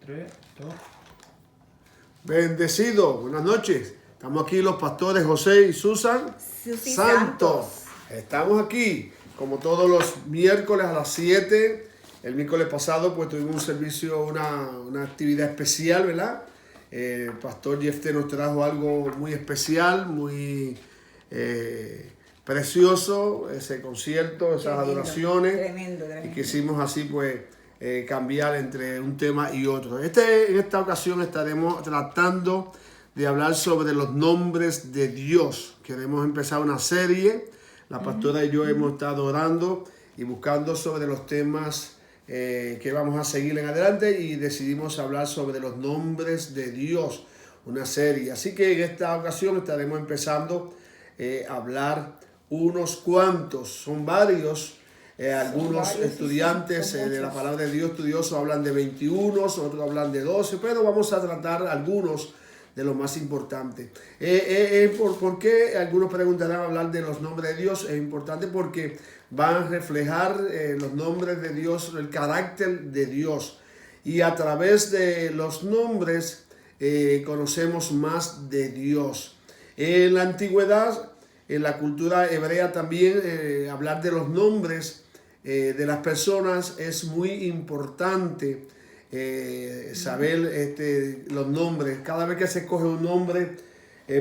3, 2. Bendecido, buenas noches. Estamos aquí los pastores José y Susan Santos. Estamos aquí como todos los miércoles a las 7. El miércoles pasado pues tuvimos un servicio, una actividad especial, ¿verdad? El pastor Jefté nos trajo algo muy especial, muy precioso, ese concierto, esas adoraciones. Tremendo. Y quisimos así pues cambiar entre un tema y otro. En esta ocasión estaremos tratando de hablar sobre los nombres de Dios. Queremos empezar una serie. La pastora y yo hemos estado orando y buscando sobre los temas que vamos a seguir en adelante y decidimos hablar sobre los nombres de Dios, una serie. Así que en esta ocasión estaremos empezando a hablar unos cuantos, son varios. Algunos estudiantes de la palabra de Dios estudiosos hablan de 21, otros hablan de 12, pero vamos a tratar algunos de los más importantes. ¿Por qué? Algunos preguntarán hablar de los nombres de Dios. Es importante porque van a reflejar los nombres de Dios, el carácter de Dios. Y a través de los nombres conocemos más de Dios. En la antigüedad, en la cultura hebrea también, hablar de los nombres de las personas es muy importante. Saber los nombres. Cada vez que se escoge un nombre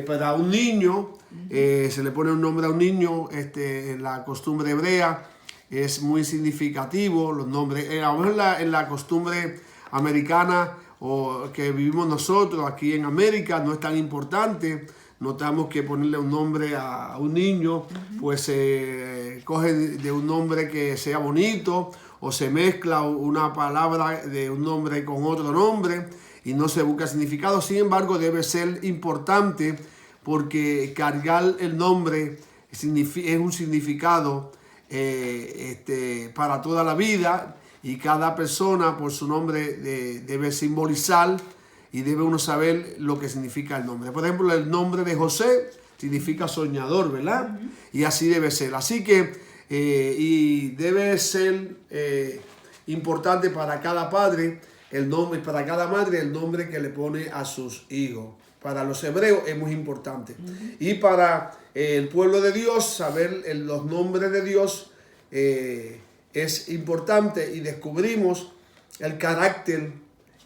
para un niño, se le pone un nombre a un niño, en la costumbre hebrea es muy significativo los nombres. En la costumbre americana o que vivimos nosotros aquí en América no es tan importante. Notamos que ponerle un nombre a un niño, pues se coge de un nombre que sea bonito o se mezcla una palabra de un nombre con otro nombre y no se busca significado. Sin embargo, debe ser importante porque cargar el nombre es un significado para toda la vida y cada persona por su nombre debe simbolizar y debe uno saber lo que significa el nombre. Por ejemplo, el nombre de José significa soñador, ¿verdad? Y así debe ser. Así que y debe ser importante para cada padre el nombre, para cada madre el nombre que le pone a sus hijos. Para los hebreos es muy importante. Y para el pueblo de Dios, saber los nombres de Dios es importante y descubrimos el carácter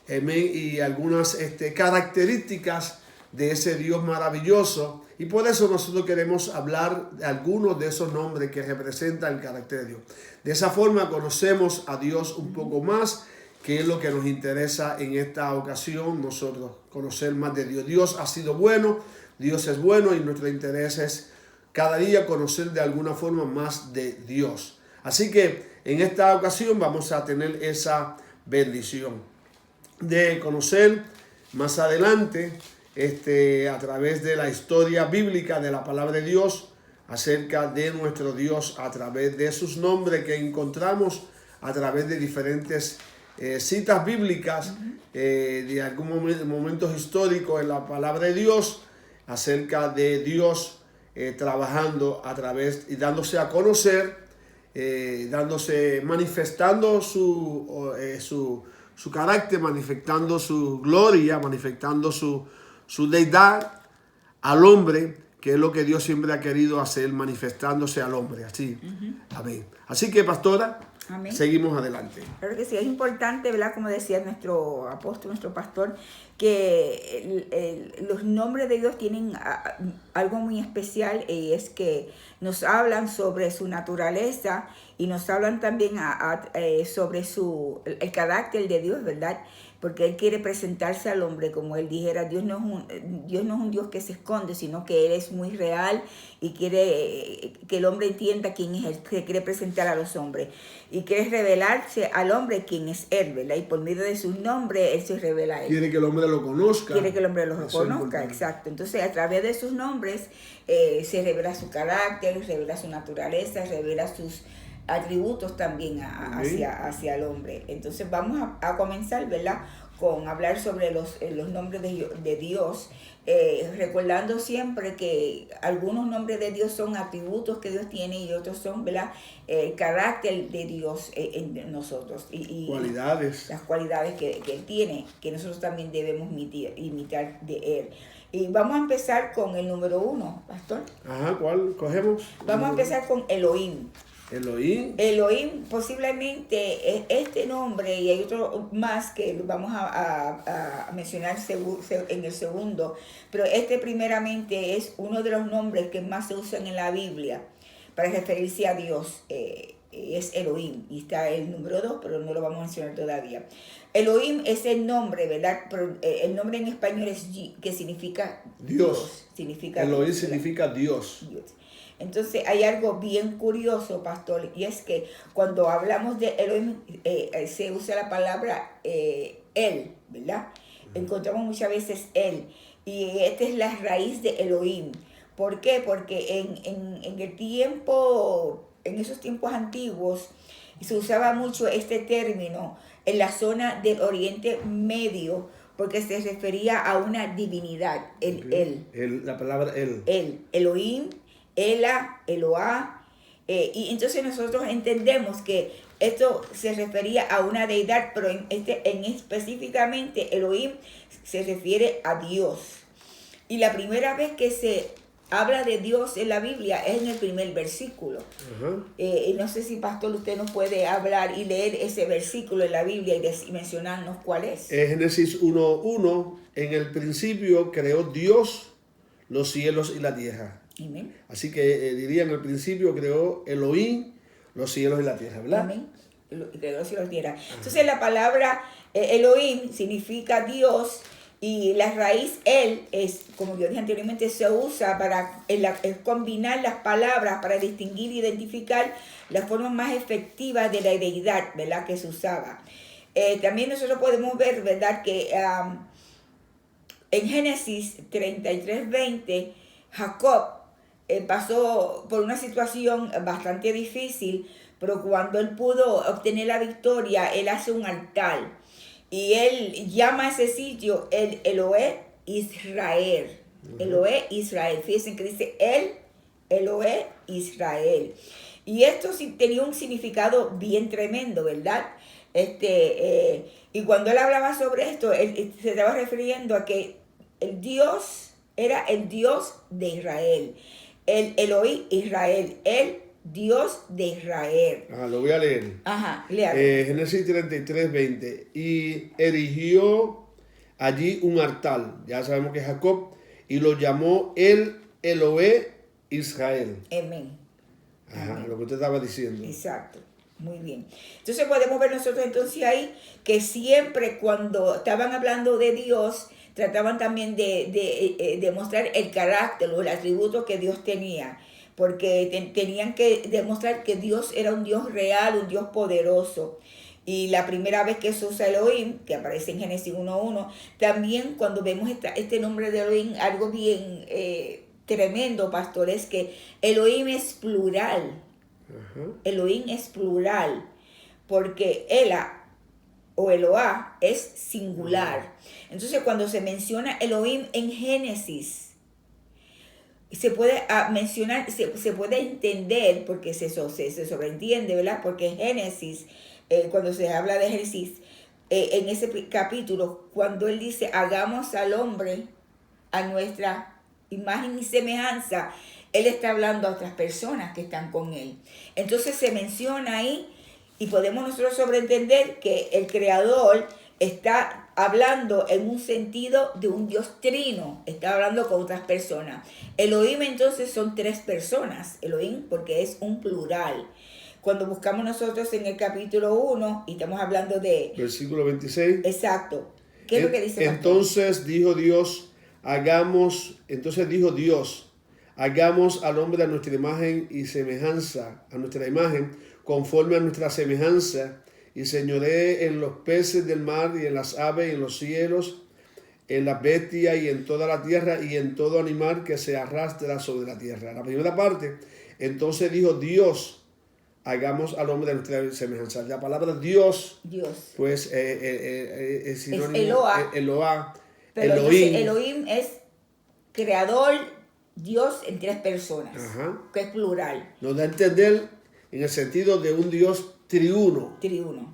y algunas características de ese Dios maravilloso. Y por eso nosotros queremos hablar de algunos de esos nombres que representan el carácter de Dios. De esa forma conocemos a Dios un poco más, que es lo que nos interesa en esta ocasión, nosotros conocer más de Dios. Dios ha sido bueno, Dios es bueno y nuestro interés es cada día conocer de alguna forma más de Dios. Así que en esta ocasión vamos a tener esa bendición de conocer más adelante a través de la historia bíblica de la palabra de Dios acerca de nuestro Dios a través de sus nombres que encontramos a través de diferentes citas bíblicas de algún momentos históricos en la palabra de Dios acerca de Dios trabajando a través y dándose a conocer, manifestando su carácter, manifestando su gloria, manifestando su deidad al hombre, que es lo que Dios siempre ha querido hacer, manifestándose al hombre. Así, amén. Así que, pastora, amén. Seguimos adelante. Claro que sí, es importante, ¿verdad? Como decía nuestro apóstol, nuestro pastor, que los nombres de Dios tienen algo muy especial y es que nos hablan sobre su naturaleza y nos hablan también sobre el carácter de Dios, ¿verdad? Porque Él quiere presentarse al hombre, como Él dijera, Dios no es un Dios que se esconde, sino que Él es muy real y quiere que el hombre entienda quién es Él, que quiere presentar a los hombres. Y quiere revelarse al hombre quién es Él, ¿verdad? Y por medio de su nombre, Él se revela a Él. Quiere que el hombre lo conozca. Quiere que el hombre lo conozca, exacto. Entonces, a través de sus nombres, se revela su carácter, revela su naturaleza, revela atributos también hacia el hombre. Entonces vamos a comenzar, ¿verdad?, con hablar sobre los nombres de Dios, recordando siempre que algunos nombres de Dios son atributos que Dios tiene y otros son, ¿verdad?, el carácter de Dios en nosotros y cualidades. Las cualidades que Él tiene, que nosotros también debemos imitar de Él. Y vamos a empezar con el número 1, pastor. Ajá, ¿cuál cogemos? Vamos a empezar con Elohim. Elohim. Elohim, posiblemente este nombre, y hay otro más que vamos a mencionar en el segundo, pero este primeramente es uno de los nombres que más se usan en la Biblia para referirse a Dios, es Elohim, y está el número 2, pero no lo vamos a mencionar todavía. Elohim es el nombre, ¿verdad? Pero el nombre en español es que significa Dios. Significa Elohim Dios, significa Dios. Entonces hay algo bien curioso, pastor, y es que cuando hablamos de Elohim se usa la palabra Él, ¿verdad? Encontramos muchas veces Él, y esta es la raíz de Elohim. ¿Por qué? Porque en esos tiempos antiguos, se usaba mucho este término en la zona del Oriente Medio, porque se refería a una divinidad, La palabra Él. Elohim, Ela, Eloá, y entonces nosotros entendemos que esto se refería a una deidad, pero específicamente Elohim se refiere a Dios. Y la primera vez que se habla de Dios en la Biblia es en el primer versículo. No sé si, pastor, usted nos puede hablar y leer ese versículo en la Biblia y mencionarnos cuál es. Génesis 1:1, en el principio creó Dios los cielos y la tierra. Amén. Así que diría, en el principio creó Elohim los cielos y la tierra, ¿verdad? Amén. Creó los cielos y la tierra. Entonces la palabra Elohim significa Dios, y la raíz Él es, como yo dije anteriormente, se usa para combinar las palabras para distinguir e identificar las formas más efectivas de la deidad, ¿verdad?, que se usaba. También nosotros podemos ver, ¿verdad?, que en Génesis 33:20, Jacob pasó por una situación bastante difícil, pero cuando él pudo obtener la victoria, él hace un altar. Y él llama a ese sitio el Eloé Israel. Eloé Israel. Fíjense que dice Eloé Israel. Y esto sí tenía un significado bien tremendo, ¿verdad? Y cuando él hablaba sobre esto, él se estaba refiriendo a que el Dios era el Dios de Israel. El Eloí Israel. El Dios de Israel. Lo voy a leer. Léalo. Génesis 33:20. Y erigió allí un altar, ya sabemos que es Jacob, y lo llamó el Eloé Israel. Amén. Lo que usted estaba diciendo. Exacto. Muy bien. Entonces podemos ver nosotros entonces ahí que siempre cuando estaban hablando de Dios, trataban también de demostrar el carácter o el atributo que Dios tenía, porque tenían que demostrar que Dios era un Dios real, un Dios poderoso. Y la primera vez que se usa Elohim, que aparece en Génesis 1:1, también cuando vemos este nombre de Elohim, algo bien tremendo, pastor, es que Elohim es plural. Elohim es plural, porque Ela o Eloá es singular. Entonces cuando se menciona Elohim en Génesis, se puede mencionar, se puede entender, porque se sobreentiende, ¿verdad? Porque en Génesis, cuando se habla de Génesis, en ese capítulo, cuando él dice, hagamos al hombre a nuestra imagen y semejanza, él está hablando a otras personas que están con él. Entonces se menciona ahí, y podemos nosotros sobreentender que el Creador está hablando en un sentido de un Dios trino, está hablando con otras personas. Elohim entonces son 3 personas, Elohim, porque es un plural. Cuando buscamos nosotros en el capítulo 1 y estamos hablando de... Versículo 26. Exacto. ¿Qué es lo que dice? Entonces dijo Dios, hagamos al hombre a nuestra imagen y semejanza, a nuestra imagen, conforme a nuestra semejanza, y señoree en los peces del mar y en las aves y en los cielos, en las bestias y en toda la tierra y en todo animal que se arrastra sobre la tierra. La primera parte, entonces dijo Dios, hagamos al hombre de nuestra semejanza. La palabra Dios, Dios. pues, es sinónimo. Eloah. Eloah. Pero entonces Elohim. Elohim es creador, Dios en tres personas, Ajá. que es plural. Nos da a entender en el sentido de un Dios triuno. Trino,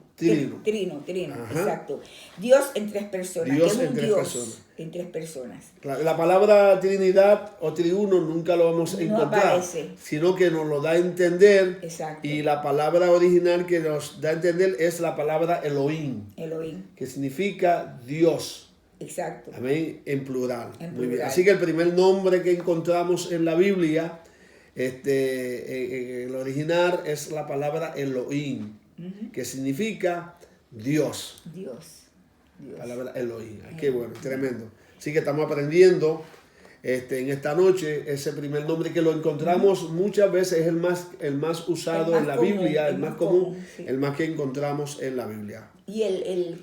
Ajá. exacto. Dios en tres personas. Dios que es en un tres Dios personas. en tres personas. La palabra Trinidad o triuno nunca lo vamos a No encontrar, aparece. sino que nos lo da a entender. Exacto. Y la palabra original que nos da a entender es la palabra Elohim, Elohim. que significa Dios. Exacto. Amén, en plural. En Muy bien. plural. Así que el primer nombre que encontramos en la Biblia, el original es la palabra Elohim, que significa Dios. Dios. Palabra Elohim. Ay, qué bueno, tremendo. Así que estamos aprendiendo en esta noche ese primer nombre que lo encontramos muchas veces, es el más usado en la Biblia, el más común, sí. el más que encontramos en la Biblia. ¿Y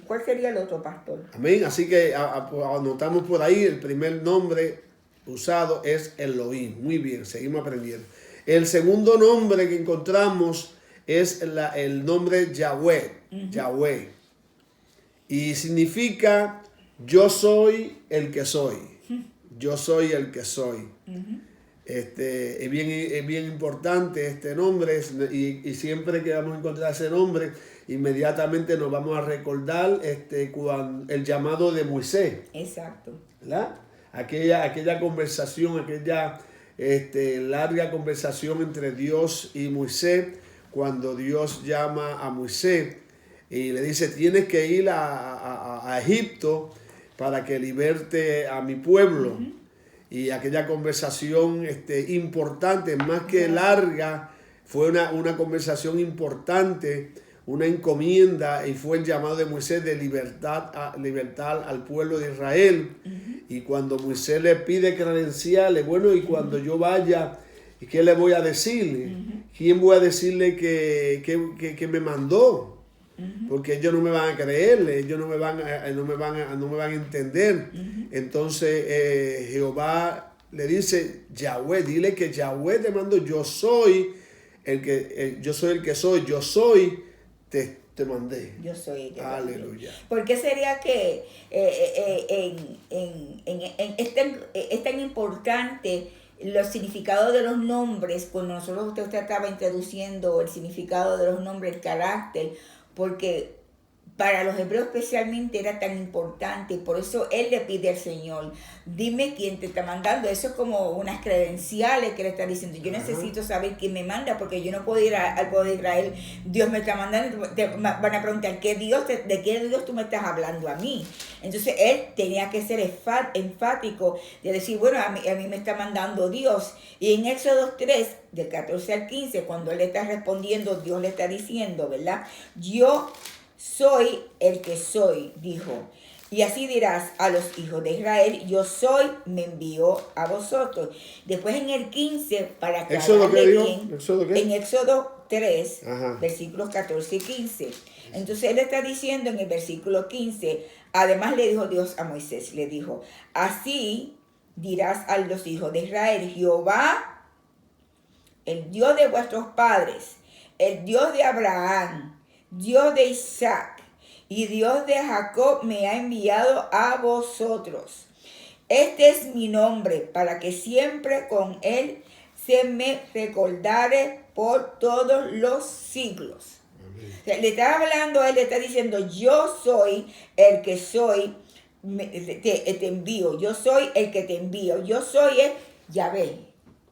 cuál sería el otro, pastor? Amén. Así que anotamos por ahí, el primer nombre usado es Elohim. Muy bien, seguimos aprendiendo. El segundo nombre que encontramos es el nombre Yahweh. Yahweh. Y significa yo soy el que soy. Yo soy el que soy. Es bien importante este nombre y siempre que vamos a encontrar ese nombre, inmediatamente nos vamos a recordar el llamado de Moisés. Exacto. ¿Verdad? Aquella conversación, aquella larga conversación entre Dios y Moisés, cuando Dios llama a Moisés y le dice, tienes que ir a Egipto para que liberte a mi pueblo. Y aquella conversación importante, más que larga, fue una conversación importante, una encomienda, y fue el llamado de Moisés de libertad al pueblo de Israel. Y cuando Moisés le pide credenciales, bueno, y cuando yo vaya, ¿qué le voy a decirle? ¿Quién voy a decirle que me mandó? Porque ellos no me van a creer, ellos no me van a entender. Entonces Jehová le dice, Yahweh, dile que Yahweh te mandó, yo soy el que soy, yo soy, te mandé. Yo soy el que Aleluya. mandé. ¿Por qué sería que es tan importante los significados de los nombres? Cuando usted estaba introduciendo el significado de los nombres, el carácter, porque para los hebreos especialmente era tan importante, por eso él le pide al Señor, dime quién te está mandando. Eso es como unas credenciales que le está diciendo, yo necesito saber quién me manda, porque yo no puedo ir al pueblo de Israel, Dios me está mandando, te van a preguntar, ¿de qué Dios tú me estás hablando a mí? Entonces él tenía que ser enfático de decir, bueno, a mí me está mandando Dios. Y en Éxodo 3, del 14 al 15, cuando él está respondiendo, Dios le está diciendo, ¿verdad? Yo soy el que soy, dijo. Y así dirás a los hijos de Israel, yo soy, me envió a vosotros. Después en el 15, para que ¿Éxodo qué dijo? ¿Éxodo qué? En Éxodo 3, Ajá. versículos 14 y 15. Entonces él está diciendo en el versículo 15, además le dijo Dios a Moisés, le dijo, así dirás a los hijos de Israel, Jehová, el Dios de vuestros padres, el Dios de Abraham, Dios de Isaac y Dios de Jacob me ha enviado a vosotros. Este es mi nombre, para que siempre con él se me recordare por todos los siglos. Le está hablando, él le está diciendo, yo soy el que soy, te envío, yo soy el que te envío, yo soy el Yahvé.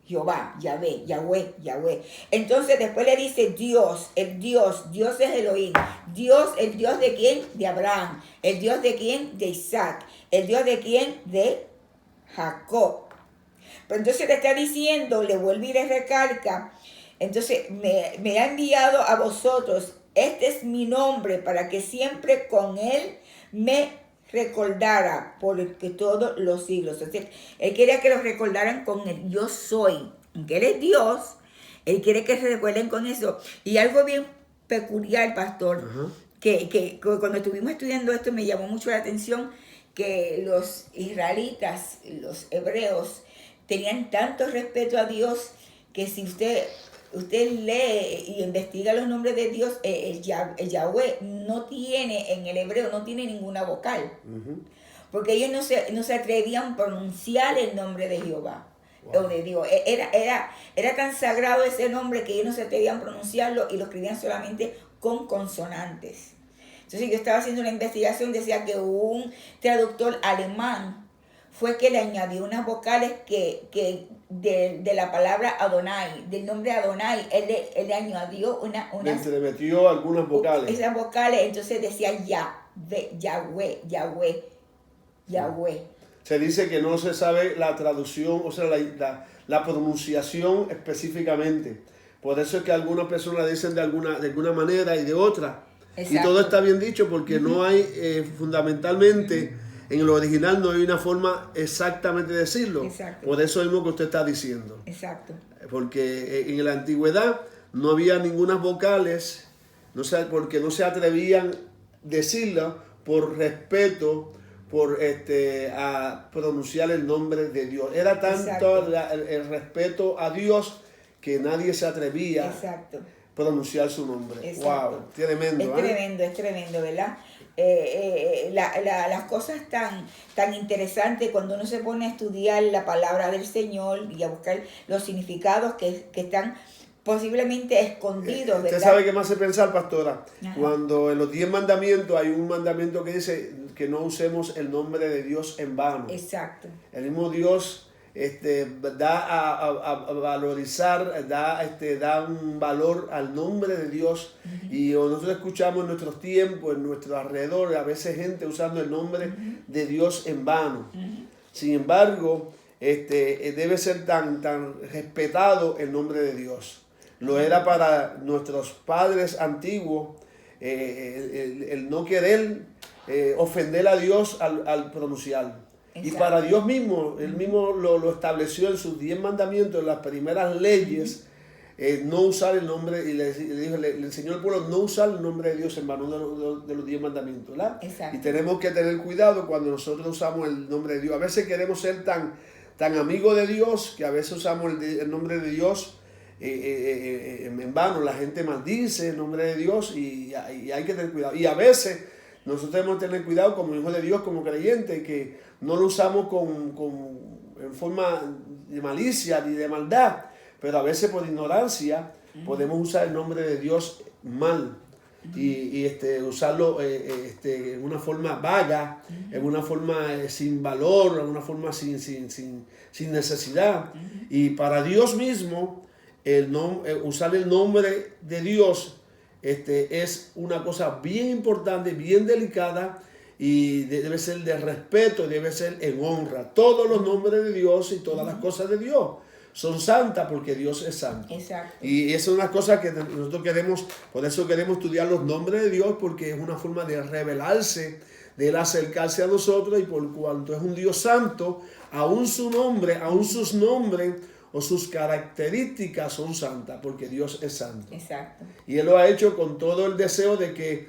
Jehová, Yahvé, Yahweh, Yahweh. Entonces después le dice Dios es Elohim. Dios, ¿el Dios de quién? De Abraham. ¿El Dios de quién? De Isaac. ¿El Dios de quién? De Jacob. Pero entonces le está diciendo, le vuelve y le recalca, entonces me ha enviado a vosotros, este es mi nombre, para que siempre con él me recordara por todos los siglos. O sea, él quería que lo recordaran con el yo soy, aunque él es Dios, él quiere que se recuerden con eso. Y algo bien peculiar, pastor, que cuando estuvimos estudiando esto me llamó mucho la atención, que los israelitas, los hebreos, tenían tanto respeto a Dios, que si usted usted lee y investiga los nombres de Dios, el Yahweh no tiene, en el hebreo, no tiene ninguna vocal. Porque ellos no se atrevían a pronunciar el nombre de Jehová. Wow. O de Dios. Era tan sagrado ese nombre que ellos no se atrevían a pronunciarlo y lo escribían solamente con consonantes. Entonces yo estaba haciendo una investigación, decía que un traductor alemán fue que le añadió unas vocales que de la palabra Adonai, del nombre Adonai, él le añadió le metió algunas vocales. Esas vocales, entonces decía Yahweh. Se dice que no se sabe la traducción, o sea, la pronunciación específicamente. Por eso es que algunas personas dicen de alguna manera y de otra. Exacto. Y todo está bien dicho porque no hay, fundamentalmente, en el original no hay una forma exactamente de decirlo. Exacto. Por eso mismo que usted está diciendo. Exacto. Porque en la antigüedad no había ninguna vocales, porque no se atrevían a decirla por respeto, a pronunciar el nombre de Dios. Era tanto el respeto a Dios que nadie se atrevía a pronunciar su nombre. Exacto. Wow, tremendo. Es tremendo, ¿verdad? Las cosas tan interesantes cuando uno se pone a estudiar la palabra del Señor y a buscar los significados que están posiblemente escondidos, ¿verdad? ¿Usted sabe qué me hace pensar, pastora? Ajá. Cuando en los 10 mandamientos hay un mandamiento que dice que no usemos el nombre de Dios en vano. Exacto. El mismo Dios da a valorizar, da un valor al nombre de Dios. Y nosotros escuchamos en nuestros tiempos, en nuestro alrededor, a veces gente usando el nombre de Dios en vano. Sin embargo, debe ser tan respetado el nombre de Dios. Lo era para nuestros padres antiguos, el no querer ofender a Dios al pronunciarlo. Exacto. Y para Dios mismo, Él mismo lo estableció en sus 10 mandamientos, en las primeras leyes, no usar el nombre, y le enseñó al pueblo no usar el nombre de Dios en vano de los 10 mandamientos, ¿verdad? Exacto. Y tenemos que tener cuidado cuando nosotros usamos el nombre de Dios. A veces queremos ser tan amigos de Dios que a veces usamos el nombre de Dios en vano. La gente maldice el nombre de Dios y hay que tener cuidado. Y a veces nosotros tenemos que tener cuidado como hijos de Dios, como creyentes, que no lo usamos en forma de malicia ni de maldad, pero a veces por ignorancia podemos usar el nombre de Dios mal y usarlo en una forma vaga, en una forma sin valor, en una forma sin necesidad. Y para Dios mismo, usar el nombre de Dios es una cosa bien importante, bien delicada, y debe ser de respeto, debe ser en honra. Todos los nombres de Dios y todas las cosas de Dios son santas porque Dios es santo. Exacto. Y esa es una cosa que nosotros queremos, por eso queremos estudiar los nombres de Dios, porque es una forma de revelarse, de él acercarse a nosotros, y por cuanto es un Dios santo, aún su nombre, aún sus nombres o sus características son santas, porque Dios es santo. Exacto. Y Él lo ha hecho con todo el deseo de que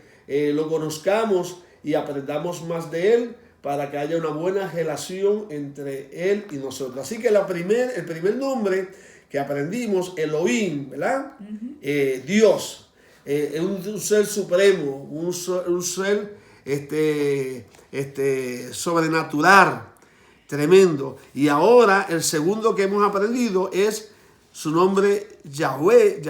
lo conozcamos y aprendamos más de Él, para que haya una buena relación entre Él y nosotros. Así que el primer nombre que aprendimos, Elohim, ¿verdad? Dios, un ser supremo, un ser sobrenatural, tremendo. Y ahora el segundo que hemos aprendido es su nombre Yahweh,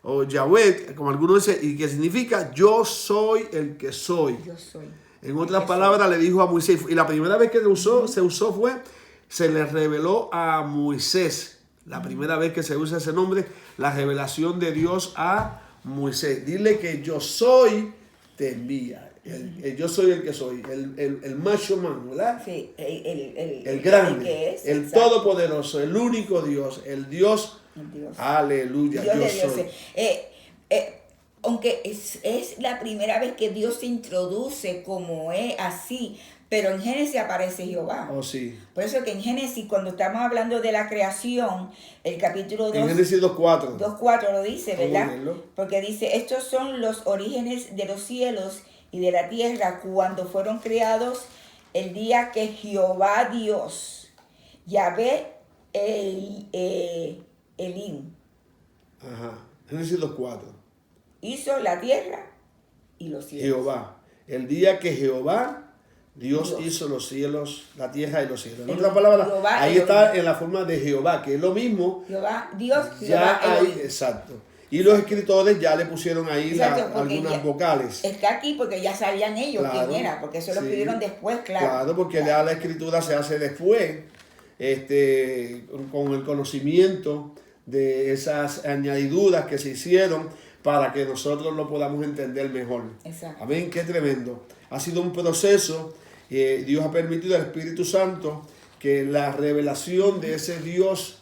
o Yahweh, como algunos dicen, y que significa yo soy el que soy. Yo soy. En otras palabras, le dijo a Moisés, y la primera vez que se le reveló a Moisés. La primera vez que se usa ese nombre, la revelación de Dios a Moisés. Dile que yo soy, te envía. Yo soy el que soy, el macho man, ¿verdad? Sí, el grande, que es, el todopoderoso, el único Dios, el Dios. Aleluya, Dios yo soy. Aunque es la primera vez que Dios se introduce como es así, pero en Génesis aparece Jehová. Oh, sí. Por eso que en Génesis, cuando estamos hablando de la creación, el capítulo 2... En Génesis 2.4. 2.4 lo dice, ¿verdad? Porque dice, estos son los orígenes de los cielos y de la tierra cuando fueron creados el día que Jehová Dios, Yahvé Elim, Ajá. Génesis 2:4. Hizo la tierra y los cielos. Jehová. El día que Jehová, Dios hizo los cielos, la tierra y los cielos. En otras palabras, Jehová, ahí está en la forma de Jehová, que es lo mismo. Jehová, Dios, Ya Jehová, hay, Elohim. exacto. Y los escritores ya le pusieron ahí Exacto, porque algunas ya vocales. está aquí porque ya sabían ellos Claro, quién era, porque eso lo sí. pidieron después, claro. Claro, porque ya la escritura se hace después, con el conocimiento de esas añadiduras que se hicieron para que nosotros lo podamos entender mejor. Exacto. Amén, qué tremendo. Ha sido un proceso, Dios ha permitido al Espíritu Santo que la revelación de ese Dios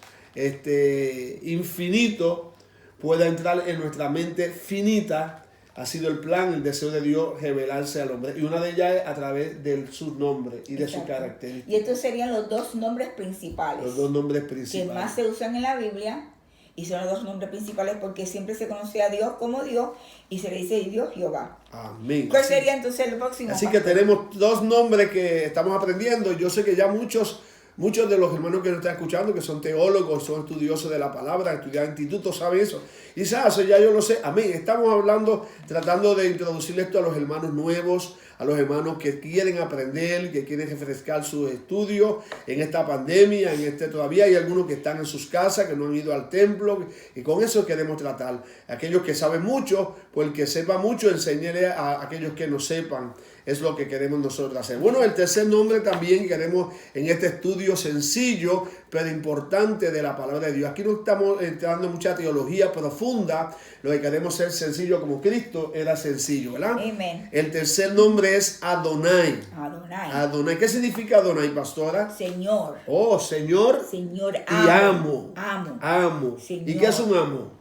infinito pueda entrar en nuestra mente finita. Ha sido el plan, el deseo de Dios revelarse al hombre. Y una de ellas es a través de su nombre y de su característica. Y estos serían los dos nombres principales. Los dos nombres Que principales. más se usan en la Biblia. Y son los dos nombres principales porque siempre se conoce a Dios como Dios y se le dice Dios Jehová. Amén. ¿Cuál sería entonces el próximo? Así que tenemos dos nombres que estamos aprendiendo. Yo sé que ya muchos de los hermanos que nos están escuchando, que son teólogos, son estudiosos de la palabra, estudian institutos, saben eso. Y eso ya yo lo sé. Amén. Estamos hablando, tratando de introducir esto a los hermanos nuevos, a los hermanos que quieren aprender, que quieren refrescar sus estudios en esta pandemia, todavía hay algunos que están en sus casas, que no han ido al templo, y con eso queremos tratar. Aquellos que saben mucho, pues el que sepa mucho, enséñele a aquellos que no sepan. Es lo que queremos nosotros hacer. Bueno, el tercer nombre también queremos en este estudio sencillo, pero importante de la palabra de Dios. Aquí no estamos entrando en mucha teología profunda, lo que queremos es sencillo como Cristo era sencillo, ¿verdad? Amén. El tercer nombre es Adonai. Adonai. Adonai. ¿Qué significa Adonai, pastora? Señor. Oh, Señor. Señor, Y amo. Amo. Amo. Señor. ¿Y qué es un amo?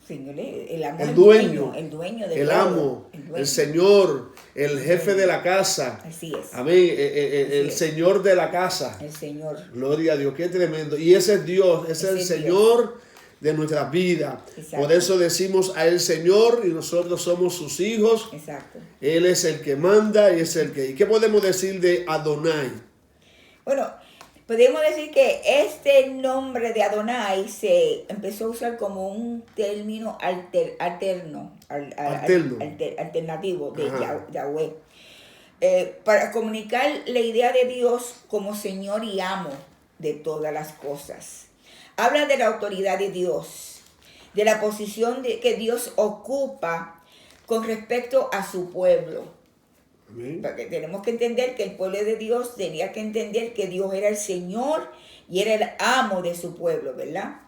Señor, el amo, El dueño. El dueño de El todo. amo. El dueño. El Señor. El jefe de la casa. Así es. Amén. El es. Señor de la casa. El Señor. Gloria a Dios. Qué tremendo. Y ese es Dios. Ese es el Ese es Señor de nuestras vidas. Exacto. Por eso decimos a Él Señor y nosotros somos sus hijos. Exacto. Él es el que manda y es el que... ¿Y qué podemos decir de Adonai? Bueno, podemos decir que este nombre de Adonai se empezó a usar como un término alternativo de Yahweh. Para comunicar la idea de Dios como Señor y amo de todas las cosas. Habla de la autoridad de Dios, de la posición que Dios ocupa con respecto a su pueblo. Amén. Porque tenemos que entender que el pueblo de Dios tenía que entender que Dios era el Señor y era el amo de su pueblo, ¿verdad?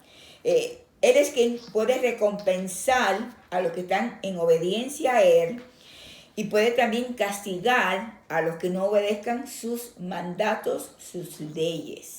Él es quien puede recompensar a los que están en obediencia a Él y puede también castigar a los que no obedezcan sus mandatos, sus leyes.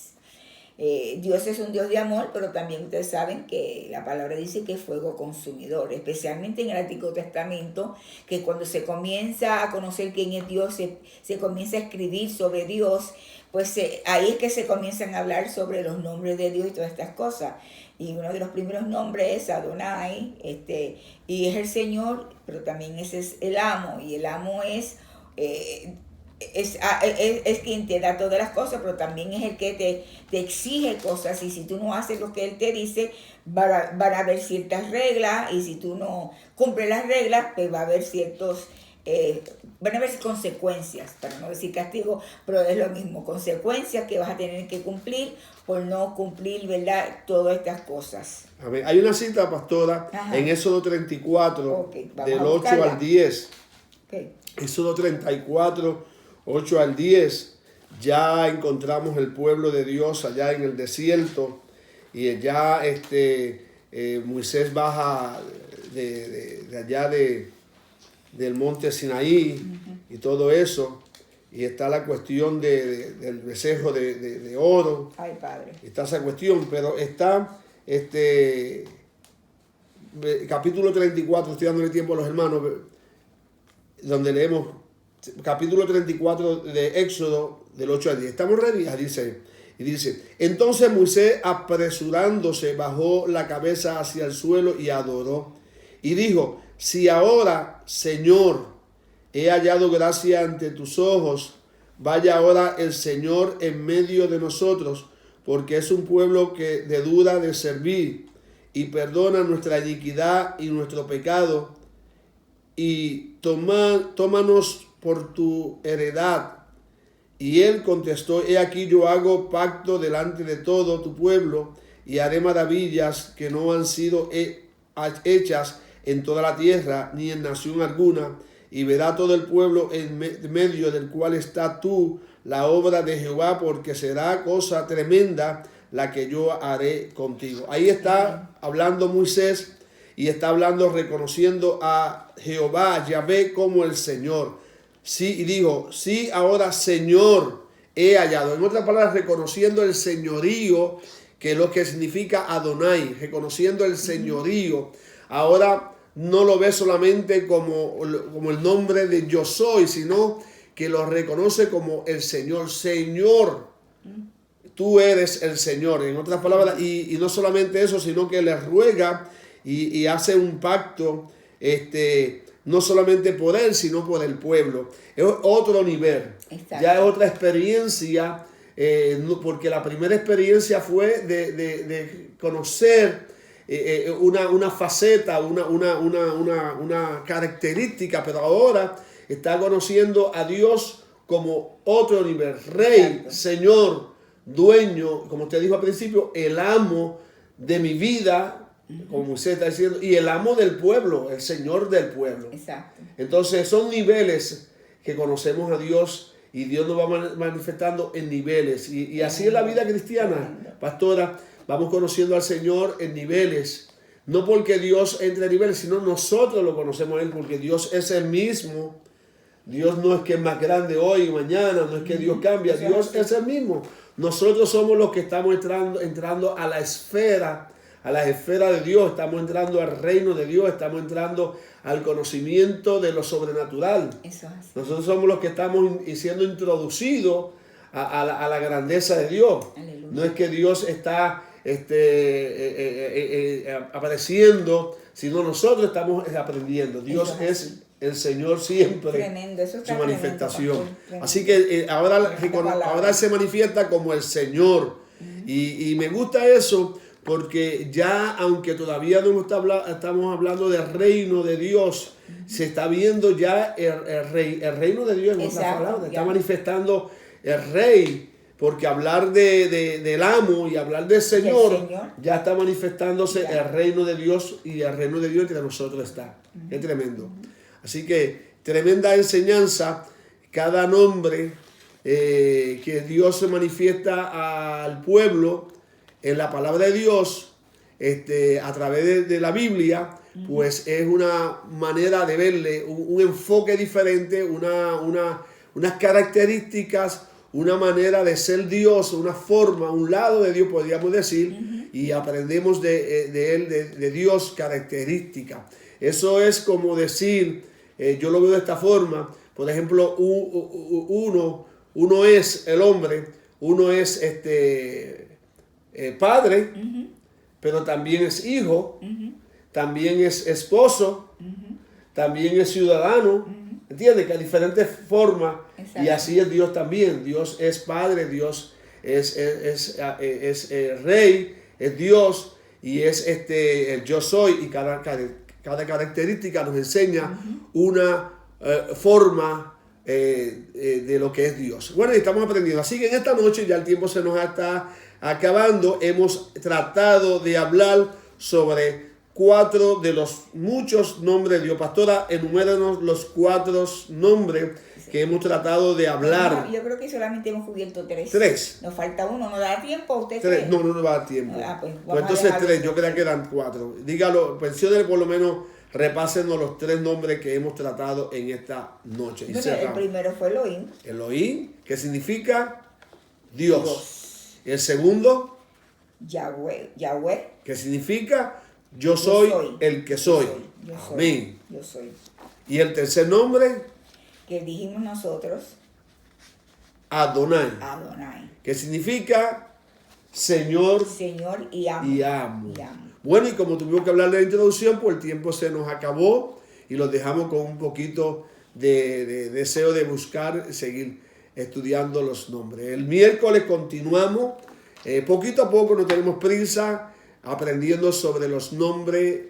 Dios es un Dios de amor, pero también ustedes saben que la palabra dice que es fuego consumidor, especialmente en el Antiguo Testamento, que cuando se comienza a conocer quién es Dios, se comienza a escribir sobre Dios, pues ahí es que se comienzan a hablar sobre los nombres de Dios y todas estas cosas. Y uno de los primeros nombres es Adonai, y es el Señor, pero también ese es el amo, y el amo es quien te da todas las cosas, pero también es el que te exige cosas, y si tú no haces lo que Él te dice, van a haber ciertas reglas, y si tú no cumples las reglas, pues va a haber van a haber consecuencias, para no decir castigo, pero es lo mismo, consecuencias que vas a tener que cumplir por no cumplir, ¿verdad?, todas estas cosas. A ver, hay una cita, pastora, en Éxodo 34, del 8 al 10. Okay. Éxodo 34, 8 al 10, ya encontramos el pueblo de Dios allá en el desierto, y ya Moisés baja de allá del monte Sinaí, y todo eso, y está la cuestión del becerro de oro. Ay, Padre. Está esa cuestión, pero está capítulo 34, estoy dándole tiempo a los hermanos, donde leemos capítulo 34 de Éxodo del 8 al 10. ¿Estamos ready? Dice, entonces Moisés, apresurándose, bajó la cabeza hacia el suelo y adoró. Y dijo, si ahora, Señor, he hallado gracia ante tus ojos, vaya ahora el Señor en medio de nosotros, porque es un pueblo que de duda de servir. y perdona nuestra iniquidad y nuestro pecado, y tómanos por tu heredad. Y él contestó: he aquí yo hago pacto delante de todo tu pueblo, y haré maravillas que no han sido hechas en toda la tierra, ni en nación alguna, y verá todo el pueblo en medio del cual está tú la obra de Jehová, porque será cosa tremenda la que yo haré contigo. Ahí está hablando Moisés, y está hablando, reconociendo a Jehová, Yahvé, como el Señor. Sí, y dijo: sí, ahora Señor he hallado. En otras palabras, reconociendo el señorío, que es lo que significa Adonai, reconociendo el señorío. Ahora no lo ve solamente como el nombre de yo soy, sino que lo reconoce como el Señor. Señor, tú eres el Señor. En otras palabras, y no solamente eso, sino que le ruega y hace un pacto, no solamente por él, sino por el pueblo. Es otro nivel. Exacto. Ya es otra experiencia, porque la primera experiencia fue de conocer una faceta, una característica, pero ahora está conociendo a Dios como otro nivel. Rey, exacto, Señor, dueño, como usted dijo al principio, el amo de mi vida, como Moisés está diciendo, y el amo del pueblo, el Señor del pueblo. Exacto. Entonces son niveles que conocemos a Dios, y Dios nos va manifestando en niveles. Y así es la vida cristiana, pastora. Vamos conociendo al Señor en niveles. No porque Dios entre a niveles, sino nosotros lo conocemos a Él, porque Dios es el mismo. Dios no es que es más grande hoy y mañana, no es que Dios cambia, Dios es el mismo. Nosotros somos los que estamos entrando a la esfera de Dios, estamos entrando al reino de Dios, estamos entrando al conocimiento de lo sobrenatural. Eso es. Nosotros somos los que estamos siendo introducidos a la grandeza de Dios. Aleluya. No es que Dios está apareciendo, sino nosotros estamos aprendiendo. Dios es el Señor siempre. Tremendo, eso está su manifestación. Tremendo. Así que ahora se manifiesta como el Señor. Y me gusta eso, porque ya, aunque todavía no estamos hablando del reino de Dios, se está viendo ya el reino de Dios en otras palabras. Está manifestando el rey, porque hablar del amo y hablar del Señor, ya está manifestándose el reino de Dios, y el reino de Dios entre nosotros está. Es tremendo. Así que tremenda enseñanza, cada nombre que Dios se manifiesta al pueblo en la palabra de Dios, a través de la Biblia, pues es una manera de verle, un enfoque diferente, unas características, una manera de ser Dios, una forma, un lado de Dios, podríamos decir, y aprendemos de Él, de Dios, características. Eso es como decir, yo lo veo de esta forma, por ejemplo, uno es el hombre, uno es padre, pero también es hijo, también es esposo, también es ciudadano, ¿entiendes? Que hay diferentes formas. Exacto. Y así es Dios también. Dios es padre, Dios es rey, es Dios, y es el yo soy, y cada característica nos enseña una forma de lo que es Dios. Bueno, y estamos aprendiendo. Así que en esta noche, ya el tiempo se nos está acabando, hemos tratado de hablar sobre 4 de los muchos nombres de Dios. Pastora, enuméranos los 4 nombres que hemos tratado de hablar. No, yo creo que solamente hemos cubierto 3. 3. Nos falta uno, ¿no da tiempo a usted? 3. No nos va a dar tiempo. Pues entonces 3, yo creo que eran 4. Dígalo, pensione por lo menos, repásenos los 3 nombres que hemos tratado en esta noche. Bueno, el primero fue Elohim. Elohim, que significa Dios. El segundo, Yahweh, que significa yo soy el que soy. Amén. Yo soy. Y el tercer nombre, que dijimos nosotros, Adonai, que significa Señor y amo. Bueno, y como tuvimos que hablar de la introducción, pues el tiempo se nos acabó y los dejamos con un poquito de deseo de buscar, seguir estudiando los nombres. El miércoles continuamos, poquito a poco, no tenemos prisa. aprendiendo sobre los nombres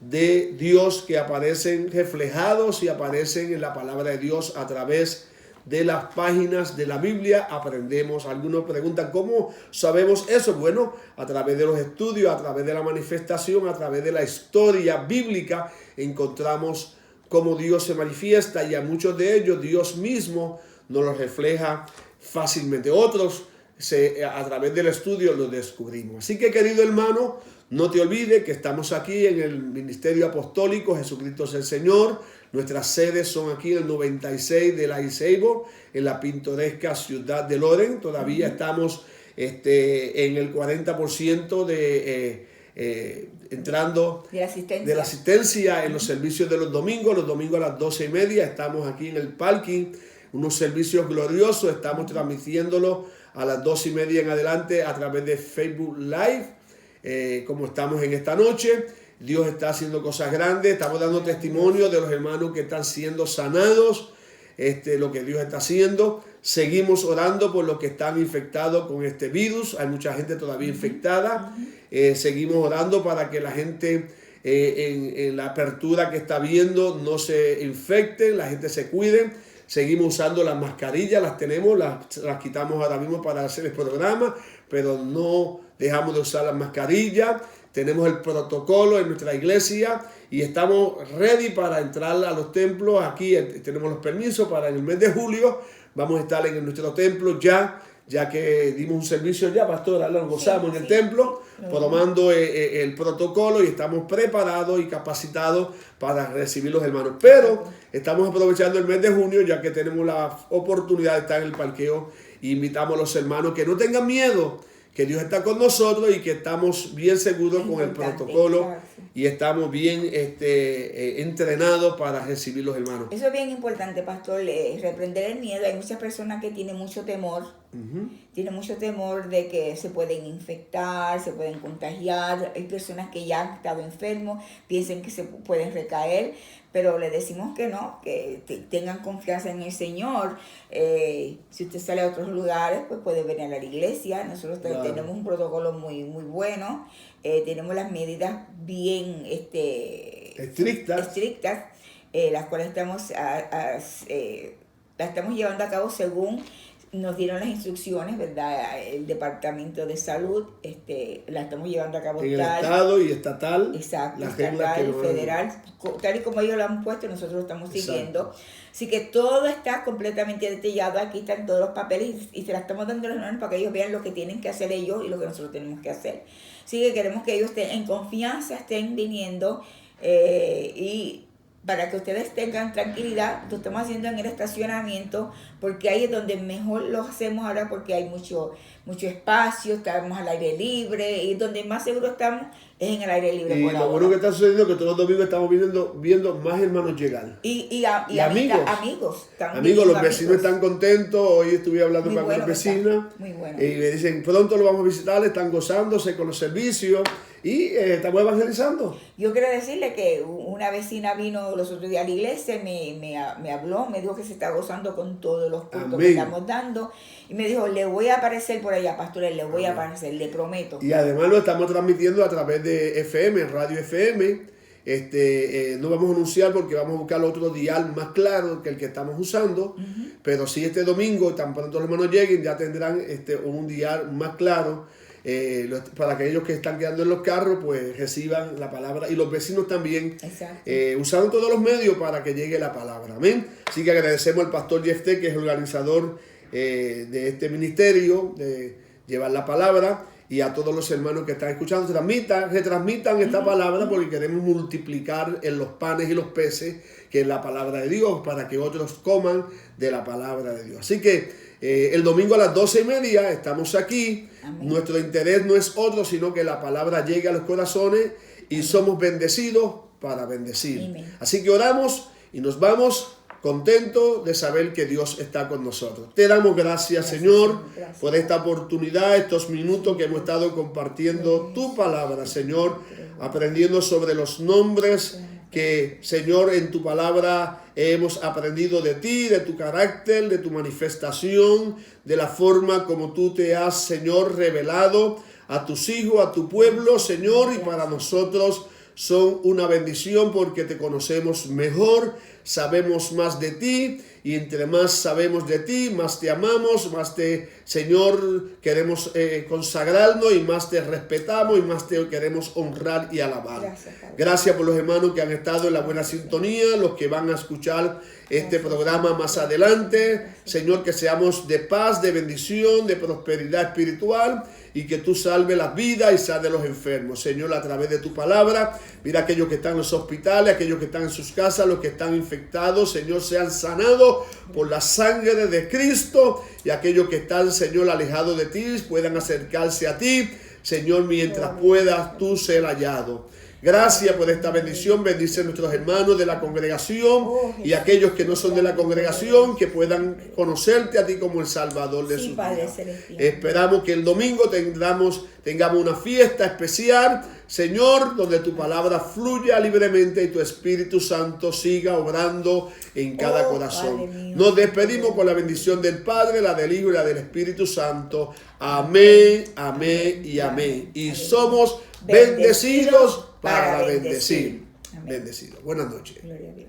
de Dios que aparecen reflejados y aparecen en la palabra de Dios a través de las páginas de la Biblia. Aprendemos. Algunos preguntan, ¿cómo sabemos eso? Bueno, a través de los estudios, a través de la manifestación, a través de la historia bíblica, encontramos cómo Dios se manifiesta, y a muchos de ellos Dios mismo nos los refleja fácilmente. Otros, a través del estudio, los descubrimos. Así que, querido hermano, no te olvides que estamos aquí en el Ministerio Apostólico Jesucristo es el Señor. Nuestras sedes son aquí en el 96 de la Iseibo, en la pintoresca ciudad de Loren. Todavía estamos en el 40% entrando de la asistencia en los servicios de los domingos. Los domingos a las 12:30 estamos aquí en el parking. Unos servicios gloriosos. Estamos transmitiéndolo a las 12:30 en adelante a través de Facebook Live, como estamos en esta noche. Dios está haciendo cosas grandes. Estamos dando testimonio de los hermanos que están siendo sanados, lo que Dios está haciendo. Seguimos orando por los que están infectados con este virus. Hay mucha gente todavía infectada. Seguimos orando para que la gente en la apertura que está viendo no se infecten, la gente se cuide. Seguimos usando las mascarillas, las tenemos, las quitamos ahora mismo para hacer el programa, pero no dejamos de usar las mascarillas. Tenemos el protocolo en nuestra iglesia y estamos ready para entrar a los templos. Aquí tenemos los permisos para en el mes de julio. Vamos a estar en nuestro templo ya que dimos un servicio ya, pastor, nos gozamos en el templo, tomando el protocolo, y estamos preparados y capacitados para recibir los hermanos. Pero estamos aprovechando el mes de junio, ya que tenemos la oportunidad de estar en el parqueo, y invitamos a los hermanos que no tengan miedo, que Dios está con nosotros y que estamos bien seguros con el protocolo y estamos bien entrenados para recibir los hermanos. Eso es bien importante, pastor, reprender el miedo. Hay muchas personas que tienen mucho temor, tienen mucho temor de que se pueden infectar, se pueden contagiar. Hay personas que ya han estado enfermos, piensan que se pueden recaer, pero le decimos que no, que tengan confianza en el Señor. Si usted sale a otros lugares, pues puede venir a la iglesia. Nosotros tenemos un protocolo muy, muy bueno. Tenemos las medidas bien estrictas, las cuales las estamos llevando a cabo según nos dieron las instrucciones, ¿verdad? El Departamento de Salud, la estamos llevando a cabo en el estado y estatal. Exacto, estatal, federal, tal y como ellos lo han puesto, nosotros lo estamos siguiendo. Así que todo está completamente detallado. Aquí están todos los papeles y se las estamos dando a los hermanos para que ellos vean lo que tienen que hacer ellos y lo que nosotros tenemos que hacer. Así que queremos que ellos estén en confianza, estén viniendo y para que ustedes tengan tranquilidad. Lo estamos haciendo en el estacionamiento porque ahí es donde mejor lo hacemos ahora, porque hay mucho espacio, estamos al aire libre, y donde más seguro estamos es en el aire libre. Y lo bueno que está sucediendo es que todos los domingos estamos viendo más hermanos llegar. Y amigos. Los vecinos están contentos. Hoy estuve hablando con las vecinas. Muy bueno. Y me dicen, pronto lo vamos a visitar, están gozándose con los servicios y estamos evangelizando. Yo quiero decirle que una vecina vino los otros días a la iglesia, me habló, me dijo que se está gozando con todos los cultos que estamos dando. Y me dijo, le voy a aparecer por allá, pastores, le voy a aparecer, le prometo. Y además lo estamos transmitiendo a través de FM, Radio FM. No vamos a anunciar porque vamos a buscar otro dial más claro que el que estamos usando. Pero sí, este domingo, tan pronto los hermanos lleguen, ya tendrán un dial más claro. Para aquellos que están quedando en los carros, pues reciban la palabra, y los vecinos también, usando todos los medios para que llegue la palabra. Amén. Así que agradecemos al pastor Jefté, que es el organizador de este ministerio, de llevar la palabra, y a todos los hermanos que están escuchando, retransmitan esta palabra, porque queremos multiplicar en los panes y los peces, que es la palabra de Dios, para que otros coman de la palabra de Dios. Así que el domingo a las 12:30 estamos aquí. Amén. Nuestro interés no es otro, sino que la palabra llegue a los corazones y somos bendecidos para bendecir. Amén. Así que oramos y nos vamos contentos de saber que Dios está con nosotros. Te damos gracias, Señor, por esta oportunidad, estos minutos que hemos estado compartiendo tu palabra, Señor, aprendiendo sobre los nombres que, Señor, en tu palabra hemos aprendido de ti, de tu carácter, de tu manifestación, de la forma como tú te has, Señor, revelado a tus hijos, a tu pueblo, Señor, y para nosotros son una bendición porque te conocemos mejor, sabemos más de ti, y entre más sabemos de ti, más te amamos, más te, Señor, queremos consagrarnos, y más te respetamos, y más te queremos honrar y alabar. Gracias por los hermanos que han estado en la buena sintonía, los que van a escuchar este programa más adelante. Señor, que seamos de paz, de bendición, de prosperidad espiritual, y que tú salves las vidas y salves los enfermos. Señor, a través de tu palabra, mira aquellos que están en los hospitales, aquellos que están en sus casas, los que están infectados, Señor, sean sanados por la sangre de Cristo, y aquellos que están, Señor, alejados de ti, puedan acercarse a ti, Señor, mientras puedas tú ser hallado. Gracias por esta bendición. Bendice a nuestros hermanos de la congregación y aquellos que no son de la congregación, que puedan conocerte a ti como el Salvador de sus vidas. Esperamos que el domingo tengamos una fiesta especial, Señor, donde tu palabra fluya libremente y tu Espíritu Santo siga obrando en cada corazón. Nos despedimos con la bendición del Padre, la del Hijo y la del Espíritu Santo. Amén, amén y amén. Y somos bendecidos para bendecir. Bendecido. Buenas noches. Gloria a Dios.